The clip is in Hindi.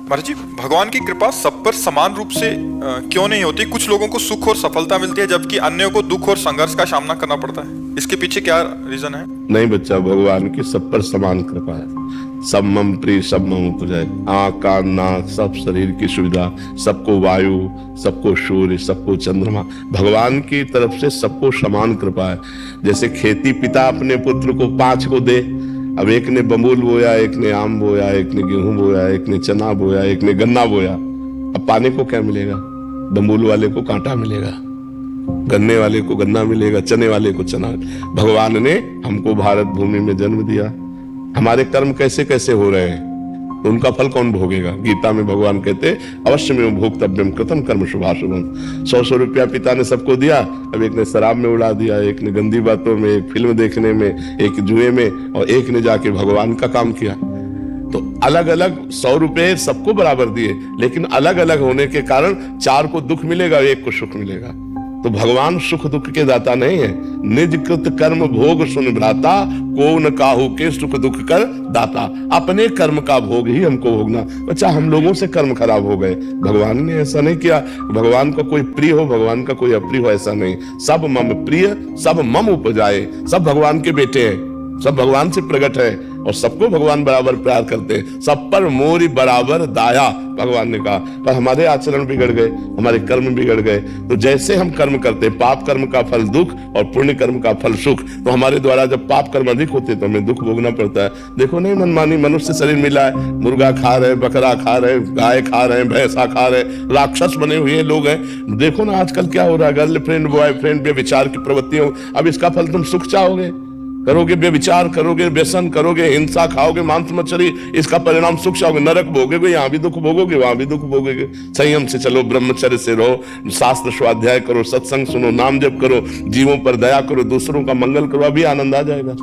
महाराज जी, भगवान की कृपा सब पर समान रूप से क्यों नहीं होती? कुछ लोगों को सुख और सफलता मिलती है जबकि अन्यों को दुख और संघर्ष का सामना करना पड़ता है। इसके पीछे क्या रीजन है? नहीं बच्चा, भगवान की सब पर समान कृपा है। सब मम प्रिय सब मम उपजय। आँख कान नाक सब शरीर की सुविधा, सबको वायु, सबको सूर्य, सबको चंद्रमा, भगवान की तरफ से सबको समान कृपा है। जैसे खेती पिता अपने पुत्र को 5 को दे, अब एक ने बबूल बोया, एक ने आम बोया, एक ने गेहूं बोया, एक ने चना बोया, एक ने गन्ना बोया। अब पाने को क्या मिलेगा? बबूल वाले को कांटा मिलेगा, गन्ने वाले को गन्ना मिलेगा, चने वाले को चना। भगवान ने हमको भारत भूमि में जन्म दिया। हमारे कर्म कैसे कैसे हो रहे हैं, तो उनका फल कौन भोगेगा? गीता में भगवान कहते अवश्य में भोक्तव्यम कृतम कर्म शुभाशुभम। 100 रुपया पिता ने सबको दिया, अब एक ने शराब में उड़ा दिया, एक ने गंदी बातों में, एक फिल्म देखने में, एक जुए में, और एक ने जाके भगवान का काम किया। तो अलग अलग 100 रुपए सबको बराबर दिए, लेकिन अलग अलग होने के कारण 4 को दुख मिलेगा, एक को सुख मिलेगा। तो भगवान सुख दुख के दाता नहीं है। निज कृत कर्म भोग सुन भ्राता, को न काहू के सुख दुख कर दाता। अपने कर्म का भोग ही हमको भोगना। बच्चा, हम लोगों से कर्म खराब हो गए, भगवान ने ऐसा नहीं किया। भगवान का कोई प्रिय हो, भगवान का कोई अप्रिय हो, ऐसा नहीं। सब मम प्रिय सब मम उपजाए। सब भगवान के बेटे हैं, सब भगवान से प्रकट है, और सबको भगवान बराबर प्यार करते हैं। सब पर मोरी बराबर दाया, भगवान ने कहा। पर हमारे आचरण बिगड़ गए, हमारे कर्म बिगड़ गए। तो जैसे हम कर्म करते, पाप कर्म का फल दुख और पुण्य कर्म का फल सुख। तो हमारे द्वारा जब पाप कर्म अधिक होते तो हमें दुख भोगना पड़ता है। देखो नहीं, मनमानी मनुष्य शरीर मिला है, मुर्गा खा रहे, बकरा खा रहे, गाय खा रहे, भैंसा खा रहे, राक्षस बने हुए लोग हैं। देखो ना आजकल क्या हो रहा है, गर्लफ्रेंड बॉयफ्रेंड व्यभिचार की प्रवृत्तियों। अब इसका फल तुम सुख चाहोगे? करोगे व्यभिचार, करोगे व्यसन, करोगे हिंसा, खाओगे मांस मछली, इसका परिणाम सुख चाहोगे? नरक भोगोगे, यहाँ भी दुख भोगोगे, वहां भी दुख भोगोगे। संयम से चलो, ब्रह्मचर्य से रहो, शास्त्र स्वाध्याय करो, सत्संग सुनो, नाम जप करो, जीवों पर दया करो, दूसरों का मंगल करो, अभी आनंद आ जाएगा।